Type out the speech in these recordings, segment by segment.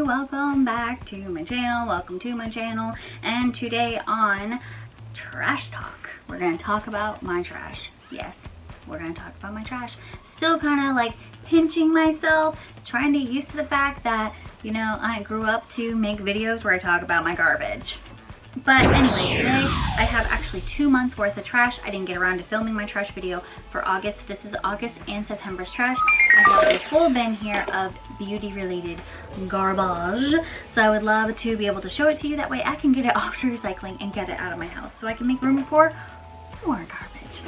welcome back to my channel. Welcome to my channel. And today on Trash Talk, we're going to talk about my trash. Yes, we're going to talk about my trash. Still kind of like pinching myself, trying to get used to the fact that, you know, I grew up to make videos where I talk about my garbage. But anyway, today I have actually 2 months worth of trash. I didn't get around to filming my trash video for August. This is August and September's trash. I have a full bin here of beauty related garbage. So I would love to be able to show it to you. That way I can get it off to recycling and get it out of my house so I can make room for more garbage.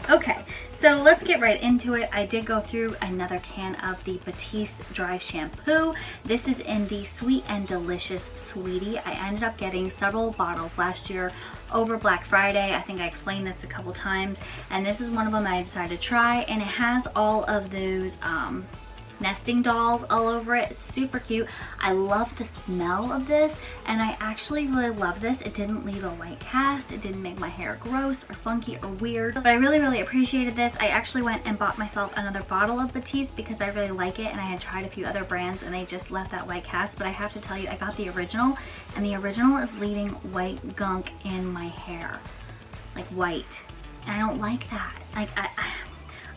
Okay, so let's get right into it. I did go through another can of the Matisse Dry Shampoo. This is in the Sweet and Delicious Sweetie. I ended up getting several bottles last year over Black Friday. I think I explained this a couple times, and this is one of them that I decided to try, and it has all of those nesting dolls all over it. Super cute. I love the smell of this, and I actually really love this. It didn't leave a white cast. It didn't make my hair gross or funky or weird, but I really appreciated this. I actually went and bought myself another bottle of Matisse because I really like it, and I had tried a few other brands and they just left that white cast. But I have to tell you, I got the original, and the original is leaving white gunk in my hair, like white, and I don't like that. Like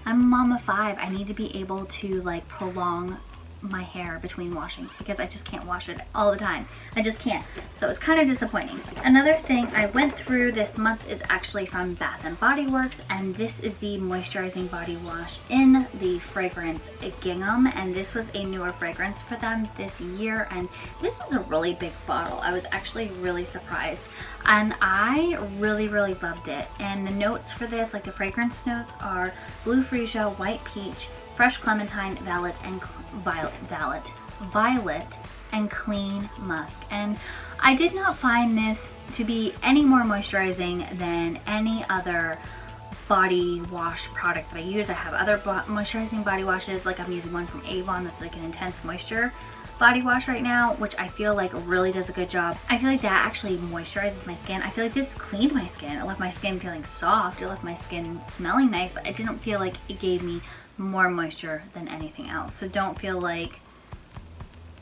I'm a mom of 5. I need to be able to like prolong my hair between washings because I just can't wash it all the time. I just can't. So it's kind of disappointing. Another thing I went through this month is actually from Bath & Body Works, and this is the moisturizing body wash in the fragrance Gingham, and this was a newer fragrance for them this year, and this is a really big bottle. I was actually really surprised, and I really loved it. And the notes for this, like the fragrance notes, are blue freesia, white peach, fresh clementine, violet, and clean musk. And I did not find this to be any more moisturizing than any other body wash product that I use. I have other moisturizing body washes, like I'm using one from Avon that's like an intense moisture body wash right now, which I feel like really does a good job. I feel like that actually moisturizes my skin. I feel like this cleaned my skin. It left my skin feeling soft. It left my skin smelling nice, but I didn't feel like it gave me more moisture than anything else. So don't feel like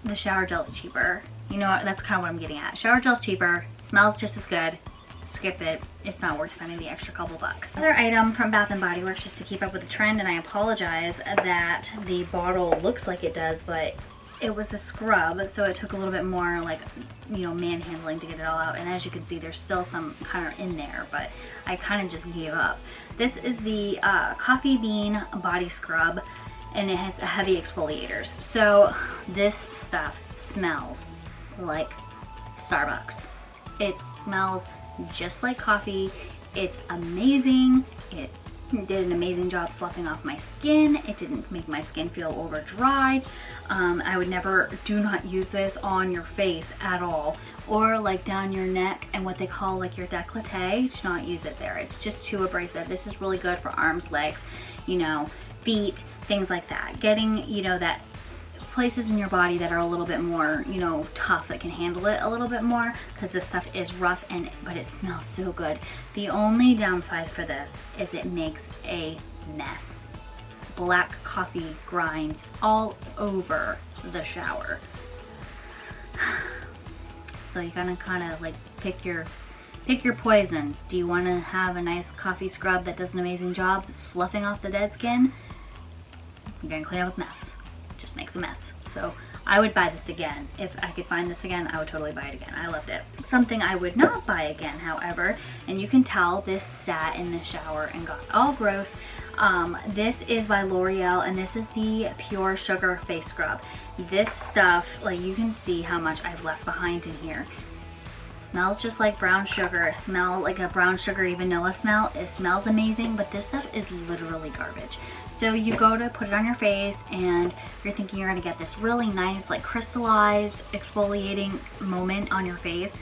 the shower gel's cheaper. You know, that's kind of what I'm getting at. Shower gel's cheaper, smells just as good. Skip it. It's not worth spending the extra couple bucks. Another item from Bath & Body Works, just to keep up with the trend, and I apologize that the bottle looks like it does, but it was a scrub, so it took a little bit more, like, you know, manhandling to get it all out. And as you can see, there's still some kind of in there, but I kind of just gave up. This is the Coffee Bean Body Scrub, and it has heavy exfoliators. So this stuff smells like Starbucks. It smells just like coffee. It's amazing. It did an amazing job sloughing off my skin. It didn't make my skin feel over dried. I would never, do not use this on your face at all, or like down your neck and what they call like your décolleté. Do not use it there. It's just too abrasive. This is really good for arms, legs, you know, feet, things like that. Getting, you know, that places in your body that are a little bit more, you know, tough, that can handle it a little bit more, because this stuff is rough, and but it smells so good. The only downside for this is it makes a mess. Black coffee grinds all over the shower. So you gotta kind of like pick your poison. Do you want to have a nice coffee scrub that does an amazing job sloughing off the dead skin? You're gonna clean up with mess. Just makes a mess. So I would buy this again. If I could find this again, I would totally buy it again. I loved it. Something I would not buy again, however, and you can tell this sat in the shower and got all gross. This is by L'Oreal, and this is the Pure Sugar Face Scrub. This stuff, like, you can see how much I've left behind in here. Smells just like brown sugar. Smell like a brown sugary vanilla smell. It smells amazing, but this stuff is literally garbage. So you go to put it on your face, and you're thinking you're gonna get this really nice, like, crystallized exfoliating moment on your face.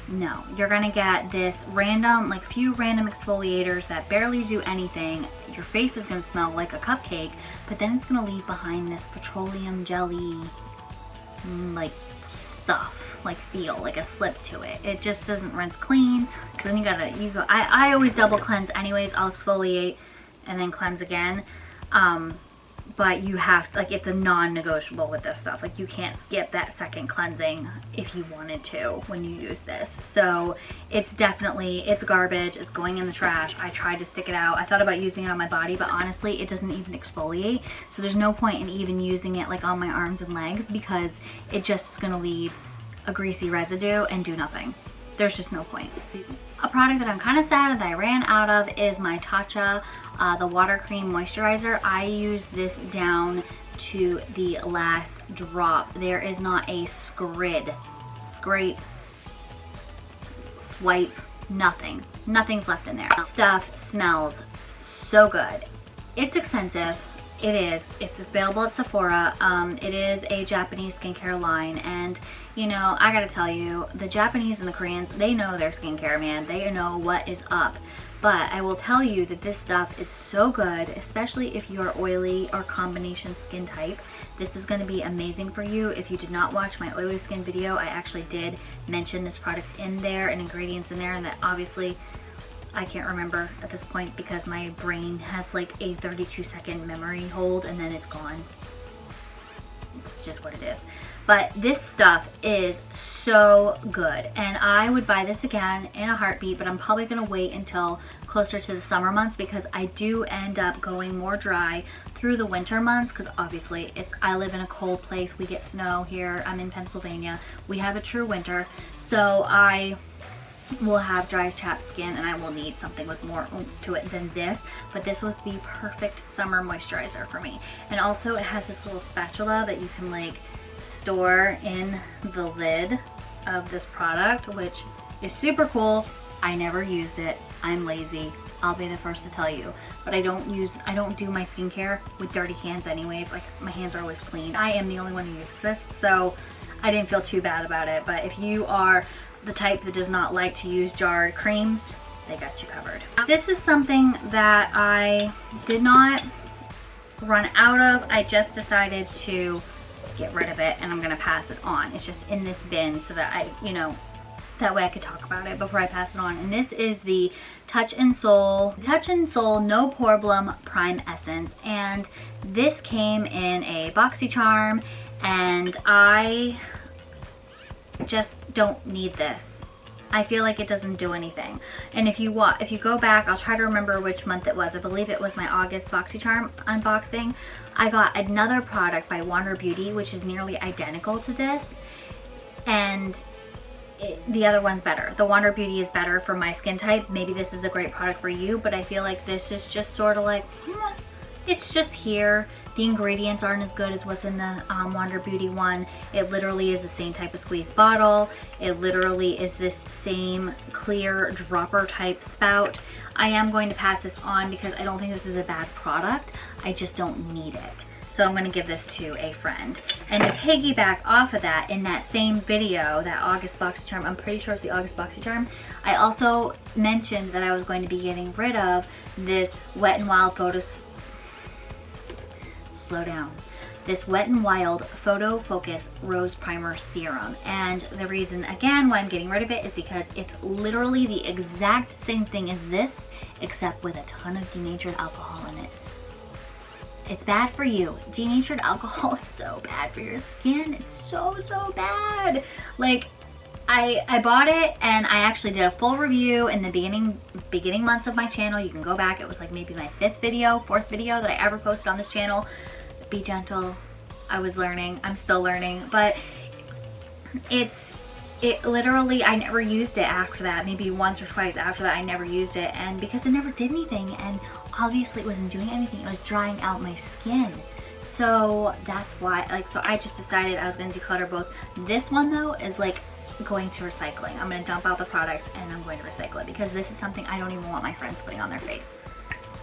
No, you're gonna get this random, like, few random exfoliators that barely do anything. Your face is gonna smell like a cupcake, but then it's gonna leave behind this petroleum jelly, like, stuff, like, feel, like a slip to it. It just doesn't rinse clean. So then I always double cleanse anyways. I'll exfoliate and then cleanse again. but you have, like, it's a non-negotiable with this stuff. Like, you can't skip that second cleansing if you wanted to when you use this. So it's definitely, it's garbage. It's going in the trash. I tried to stick it out. I thought about using it on my body, but honestly, it doesn't even exfoliate. So there's no point in even using it like on my arms and legs, because it just is gonna leave a greasy residue and do nothing. There's just no point. A product that I'm kind of sad that I ran out of is my Tatcha, the water cream moisturizer. I use this down to the last drop. There is not a scrape, swipe, nothing. Nothing's left in there. Stuff smells so good. It's expensive. It is. It's available at Sephora. It is a Japanese skincare line, and you know, I gotta tell you, the Japanese and the Koreans, they know their skincare, man. They know what is up. But I will tell you that this stuff is so good, especially if you are oily or combination skin type. This is going to be amazing for you. If you did not watch my oily skin video, I actually did mention this product in there and ingredients in there, and that obviously I can't remember at this point because my brain has like a 32-second memory hold and then it's gone. It's just what it is. But this stuff is so good, and I would buy this again in a heartbeat, but I'm probably going to wait until closer to the summer months because I do end up going more dry through the winter months, because obviously I live in a cold place. We get snow here. I'm in Pennsylvania. We have a true winter, so I will have dry chapped skin and I will need something with more oomph to it than this, but this was the perfect summer moisturizer for me. And also it has this little spatula that you can like store in the lid of this product, which is super cool. I never used it. I'm lazy. I'll be the first to tell you, but I don't do my skincare with dirty hands anyways. Like, my hands are always clean. I am the only one who uses this, so I didn't feel too bad about it. But if you are the type that does not like to use jarred creams, they got you covered. This is something that I did not run out of. I just decided to get rid of it and I'm gonna pass it on. It's just in this bin so that I, you know, that way I could talk about it before I pass it on. And this is the Touch and Soul No Problem Prime Essence, and this came in a BoxyCharm, and I just don't need this. I feel like it doesn't do anything. And if you go back, I'll try to remember which month it was. I believe it was my August BoxyCharm unboxing. I got another product by Wander Beauty, which is nearly identical to this, and the other one's better. The Wander Beauty is better for my skin type. Maybe this is a great product for you, but I feel like this is just sort of like, it's just here. The ingredients aren't as good as what's in the Wander Beauty one. It literally is the same type of squeeze bottle. It literally is this same clear dropper type spout. I am going to pass this on because I don't think this is a bad product. I just don't need it. So I'm going to give this to a friend. And to piggyback off of that, in that same video, that August BoxyCharm, I'm pretty sure it's the August BoxyCharm, I also mentioned that I was going to be getting rid of this Wet n Wild this Wet n Wild Photo Focus Rose Primer Serum. And the reason, again, why I'm getting rid of it is because it's literally the exact same thing as this, except with a ton of denatured alcohol in it. It's bad for you. Denatured alcohol is so bad for your skin. It's so, so bad. Like, I bought it and I actually did a full review in the beginning months of my channel. You can go back. It was like maybe my fourth video that I ever posted on this channel. Be gentle. I was learning. I'm still learning. But it literally, I never used it after that. Maybe once or twice after that I never used it. And because it never did anything, and obviously it wasn't doing anything, it was drying out my skin. So that's why, like, so I just decided I was going to declutter both. This one though is like going to recycling. I'm going to dump out the products and I'm going to recycle it because this is something I don't even want my friends putting on their face.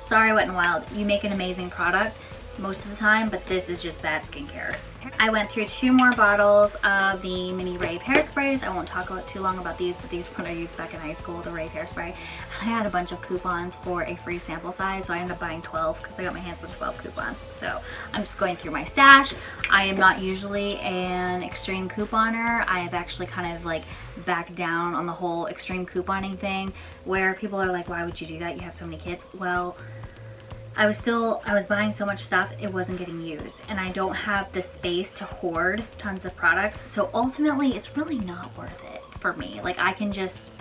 Sorry, Wet n Wild, you make an amazing product most of the time, but this is just bad skincare. I went through 2 more bottles of the mini rave hairsprays. I won't talk too long about these, but these were what I used back in high school, the rave hairspray. I had a bunch of coupons for a free sample size, so I ended up buying 12 because I got my hands on 12 coupons. So I'm just going through my stash. I am not usually an extreme couponer. I have actually kind of like backed down on the whole extreme couponing thing, where people are like, why would you do that? You have so many kids. Well, I was buying so much stuff, it wasn't getting used, and I don't have the space to hoard tons of products. So ultimately, it's really not worth it for me. Like, I can just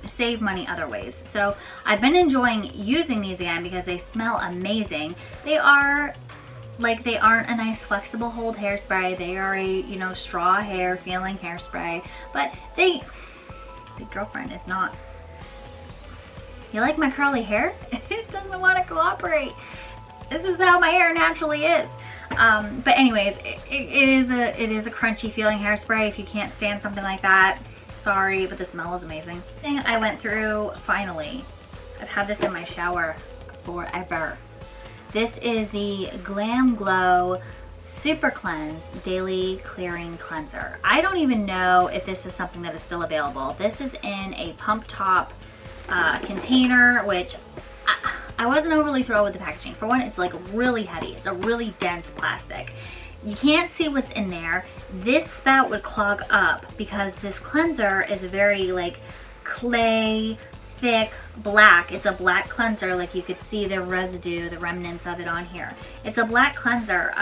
save money other ways. So I've been enjoying using these again because they smell amazing. They are like, they aren't a nice flexible hold hairspray. They are a, you know, straw hair feeling hairspray, but the girlfriend is not. You like my curly hair? It doesn't want to cooperate. This is how my hair naturally is. But anyways, it is a crunchy feeling hairspray. If you can't stand something like that, sorry, but the smell is amazing. Thing I went through finally. I've had this in my shower forever. This is the Glam Glow Super Cleanse Daily Clearing Cleanser. I don't even know if this is something that is still available. This is in a pump top container, which I wasn't overly thrilled with the packaging. For one, it's like really heavy. It's a really dense plastic. You can't see what's in there. This spout would clog up because this cleanser is a very like clay, thick, black. It's a black cleanser. Like, you could see the residue, the remnants of it on here. It's a black cleanser.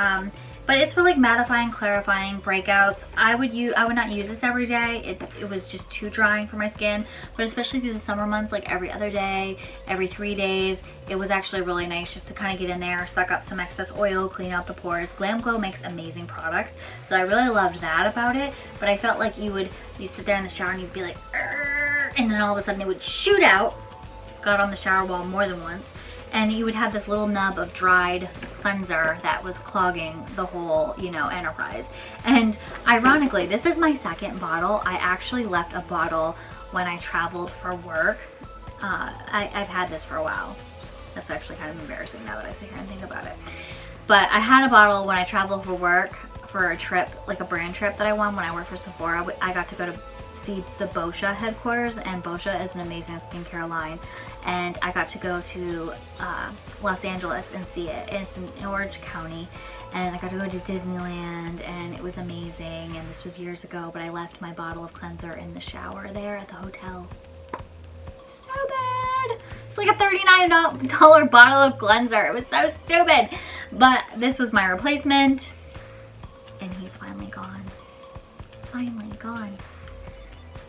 But it's for like mattifying, clarifying, breakouts. I would not use this every day. It was just too drying for my skin. But especially through the summer months, like every other day, every 3 days, it was actually really nice just to kind of get in there, suck up some excess oil, clean out the pores. Glam Glow makes amazing products, so I really loved that about it. But I felt like you sit there in the shower and you'd be like, "Arr," and then all of a sudden it would shoot out. Got on the shower wall more than once. And you would have this little nub of dried cleanser that was clogging the whole, you know, enterprise. And ironically, this is my second bottle. I actually left a bottle when I traveled for work. I've had this for a while. That's actually kind of embarrassing now that I sit here and think about it. But I had a bottle when I traveled for work for a trip, like a brand trip that I won when I worked for Sephora. I got to go to see the Boscia headquarters, and Boscia is an amazing skincare line, and I got to go to Los Angeles and see it. It's in Orange County, and I got to go to Disneyland, and it was amazing. And this was years ago, but I left my bottle of cleanser in the shower there at the hotel. Stupid! It's like a $39 bottle of cleanser. It was so stupid. But this was my replacement, and he's finally gone. Finally gone.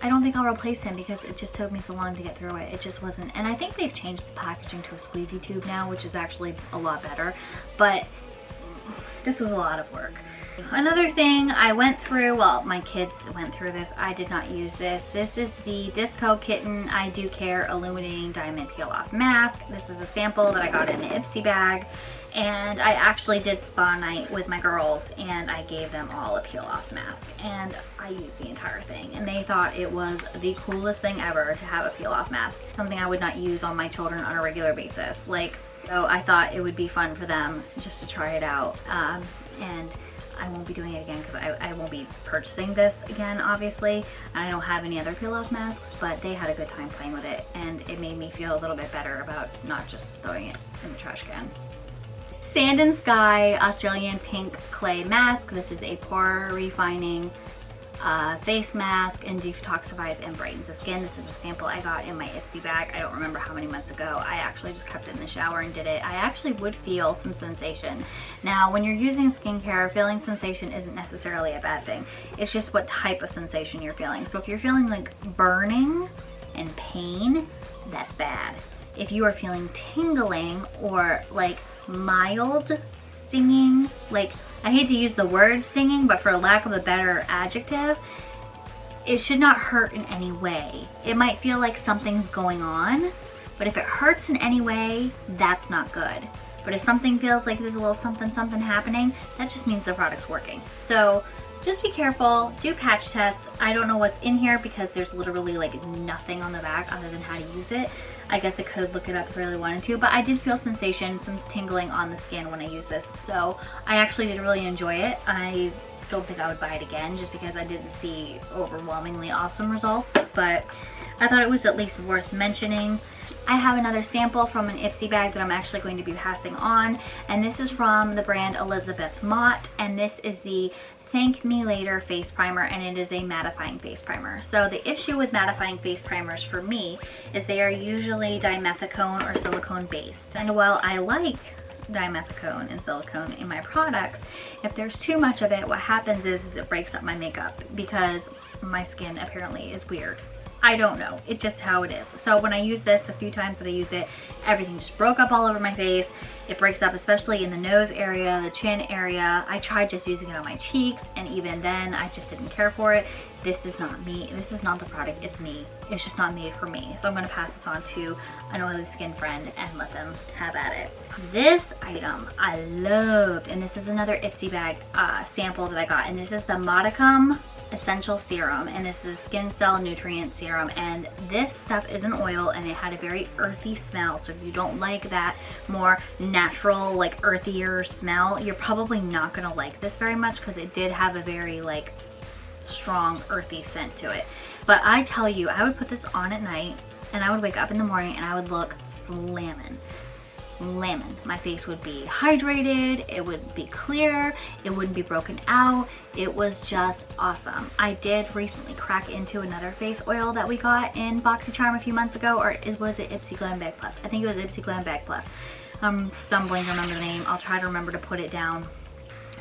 I don't think I'll replace him because it just took me so long to get through it. It just wasn't. And I think they've changed the packaging to a squeezy tube now, which is actually a lot better. But this was a lot of work. Another thing I went through, well, my kids went through this. I did not use this. This is the Disco Kitten I Do Care Illuminating Diamond Peel Off Mask. This is a sample that I got in an Ipsy bag. And I actually did spa night with my girls, and I gave them all a peel off mask, and I used the entire thing, and they thought it was the coolest thing ever to have a peel off mask. Something I would not use on my children on a regular basis. Like, so I thought it would be fun for them just to try it out. And I won't be doing it again because I won't be purchasing this again, obviously. I don't have any other peel off masks, but they had a good time playing with it, and it made me feel a little bit better about not just throwing it in the trash can. Sandin Sky Australian Pink Clay Mask. This is a pore refining face mask and detoxifies and brightens the skin. This is a sample I got in my Ipsy bag. I don't remember how many months ago. I actually just kept it in the shower and did it. I actually would feel some sensation. Now, when you're using skincare, feeling sensation isn't necessarily a bad thing. It's just what type of sensation you're feeling. So if you're feeling like burning and pain, that's bad. If you are feeling tingling or like mild stinging, like, I hate to use the word stinging, but for lack of a better adjective, it should not hurt in any way. It might feel like something's going on, but if it hurts in any way, that's not good. But if something feels like there's a little something happening, that just means the product's working. So just be careful, do patch tests. I don't know what's in here because there's literally like nothing on the back other than how to use it. I guess I could look it up if I really wanted to, but I did feel sensation, some tingling on the skin when I used this. So I actually did really enjoy it. I don't think I would buy it again just because I didn't see overwhelmingly awesome results, but I thought it was at least worth mentioning. I have another sample from an Ipsy bag that I'm actually going to be passing on, and this is from the brand Elizabeth Mott, and this is the Thank Me Later face primer, and it is a mattifying face primer. So the issue with mattifying face primers for me is they are usually dimethicone or silicone based. And while I like dimethicone and silicone in my products. If there's too much of it, what happens is it breaks up my makeup because my skin apparently is weird. I don't know, it's just how it is. So when I use this, the few times that I used it, everything just broke up all over my face. It breaks up especially in the nose area, the chin area. I tried just using it on my cheeks, and even then I just didn't care for it. This is not me, this is not the product, it's me. It's just not made for me. So I'm gonna pass this on to an oily skin friend and let them have at it. This item I loved, and this is another Ipsy bag sample that I got, and this is the Modicum Essential Serum, and this is a skin cell nutrient serum, and this stuff is an oil and it had a very earthy smell. So if you don't like that more natural, like earthier smell, you're probably not gonna like this very much because it did have a very like strong earthy scent to it. But I tell you, I would put this on at night and I would wake up in the morning and I would look slamming. My face would be hydrated, it would be clear, it wouldn't be broken out. It was just awesome. I did recently crack into another face oil that we got in BoxyCharm a few months ago, or was it Ipsy Glam Bag Plus? I think it was Ipsy Glam Bag Plus. I'm stumbling to remember the name. I'll try to remember to put it down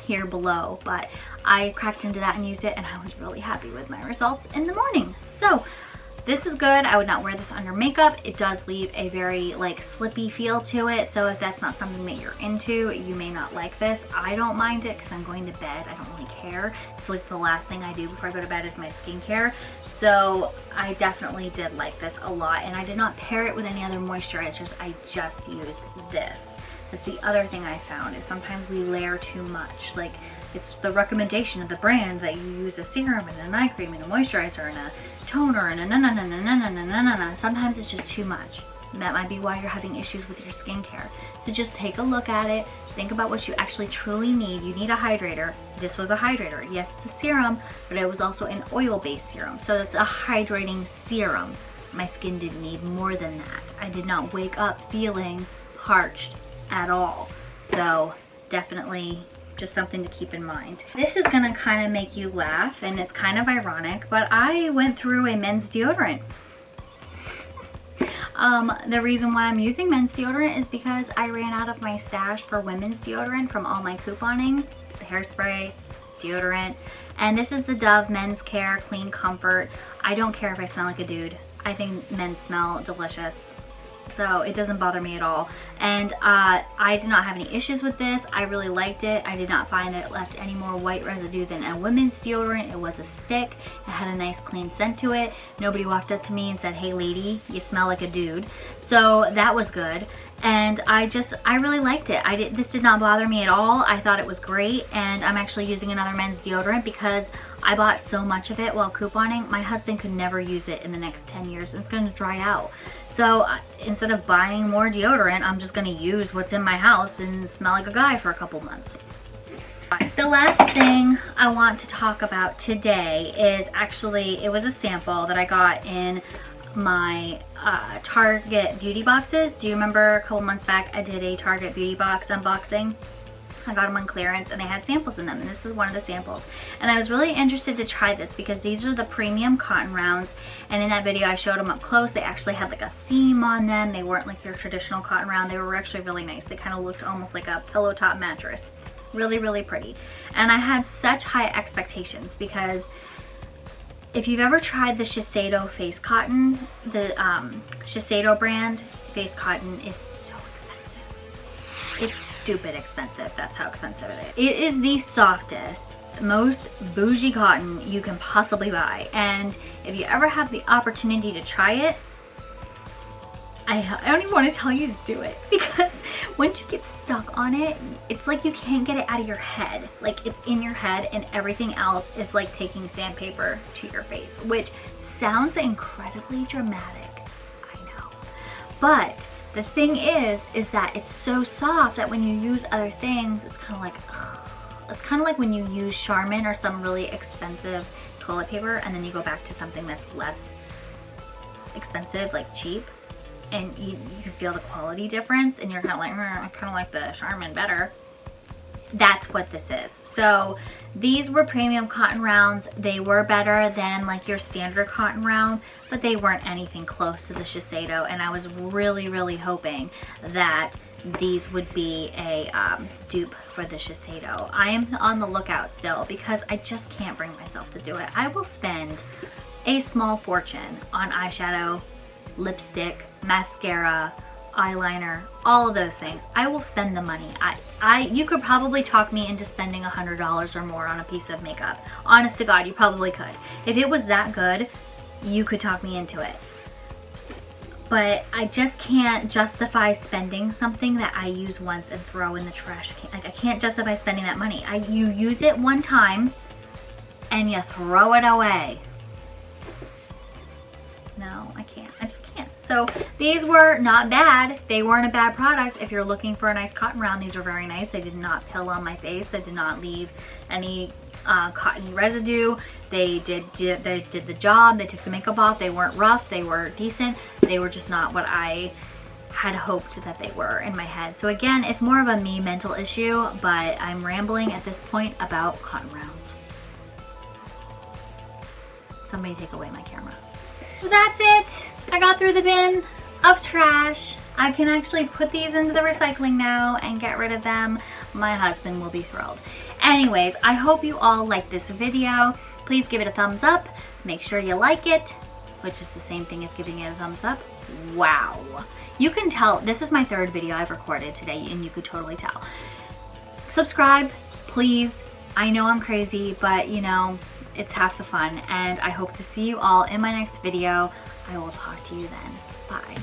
here below, but I cracked into that and used it and I was really happy with my results in the morning. So this is good. I would not wear this under makeup. It does leave a very like slippy feel to it. So if that's not something that you're into, you may not like this. I don't mind it because I'm going to bed. I don't really care. It's like the last thing I do before I go to bed is my skincare. So I definitely did like this a lot, and I did not pair it with any other moisturizers. I just used this. That's the other thing I found is sometimes we layer too much. Like it's the recommendation of the brand that you use a serum and an eye cream and a moisturizer and a toner and a sometimes it's just too much. And that might be why you're having issues with your skincare. So just take a look at it. Think about what you actually truly need. You need a hydrator. This was a hydrator. Yes, it's a serum, but it was also an oil-based serum. So it's a hydrating serum. My skin didn't need more than that. I did not wake up feeling parched at all. So definitely just something to keep in mind. This is gonna kind of make you laugh, and it's kind of ironic, but I went through a men's deodorant. The reason why I'm using men's deodorant is because I ran out of my stash for women's deodorant from all my couponing, the Hairspray, deodorant, and this is the Dove Men's Care Clean Comfort. I don't care if I smell like a dude. I think men smell delicious. So it doesn't bother me at all. And I did not have any issues with this. I really liked it. I did not find that it left any more white residue than a women's deodorant. It was a stick. It had a nice clean scent to it. Nobody walked up to me and said, "Hey lady, you smell like a dude." So that was good. And I really liked it. This did not bother me at all. I thought it was great, and I'm actually using another men's deodorant because I bought so much of it while couponing. My husband could never use it in the next 10 years. It's going to dry out. So instead of buying more deodorant, I'm just going to use what's in my house and smell like a guy for a couple months. The last thing I want to talk about today is actually, it was a sample that I got in my Target beauty boxes. Do you remember a couple months back I did a Target beauty box unboxing? I got them on clearance and they had samples in them, and this is one of the samples. And I was really interested to try this because these are the premium cotton rounds, and in that video I showed them up close. They actually had like a seam on them. They weren't like your traditional cotton round. They were actually really nice. They kind of looked almost like a pillow top mattress. Really, really pretty. And I had such high expectations because if you've ever tried the Shiseido face cotton, the Shiseido brand face cotton is so expensive. It's stupid expensive. That's how expensive it is. It is the softest, most bougie cotton you can possibly buy. And if you ever have the opportunity to try it, I don't even want to tell you to do it, because once you get stuck on it, it's like you can't get it out of your head. Like it's in your head and everything else is like taking sandpaper to your face, which sounds incredibly dramatic, I know. But the thing is that it's so soft that when you use other things, it's kind of like, ugh. It's kind of like when you use Charmin or some really expensive toilet paper and then you go back to something that's less expensive, like cheap. And you can feel the quality difference and you're kind of like, I kind of like the Charmin better. That's what this is. So these were premium cotton rounds. They were better than like your standard cotton round, but they weren't anything close to the Shiseido. And I was really, really hoping that these would be a dupe for the Shiseido. I am on the lookout still because I just can't bring myself to do it. I will spend a small fortune on eyeshadow, lipstick, mascara, eyeliner, all of those things. I will spend the money. You could probably talk me into spending $100 or more on a piece of makeup. Honest to God, you probably could. If it was that good, you could talk me into it. But I just can't justify spending something that I use once and throw in the trash. I can't justify spending that money. You use it one time and you throw it away. No, I can't. I just can't. So these were not bad. They weren't a bad product. If you're looking for a nice cotton round, these were very nice. They did not pill on my face. They did not leave any cottony residue. They did the job. They took the makeup off. They weren't rough. They were decent. They were just not what I had hoped that they were in my head. So again, it's more of a me mental issue, but I'm rambling at this point about cotton rounds. Somebody take away my camera. So that's it. I got through the bin of trash. I can actually put these into the recycling now and get rid of them. My husband will be thrilled. Anyways, I hope you all like this video. Please give it a thumbs up. Make sure you like it, which is the same thing as giving it a thumbs up. Wow. You can tell, this is my third video I've recorded today, and you could totally tell. Subscribe, please. I know I'm crazy, but you know, it's half the fun, and I hope to see you all in my next video. I will talk to you then. Bye.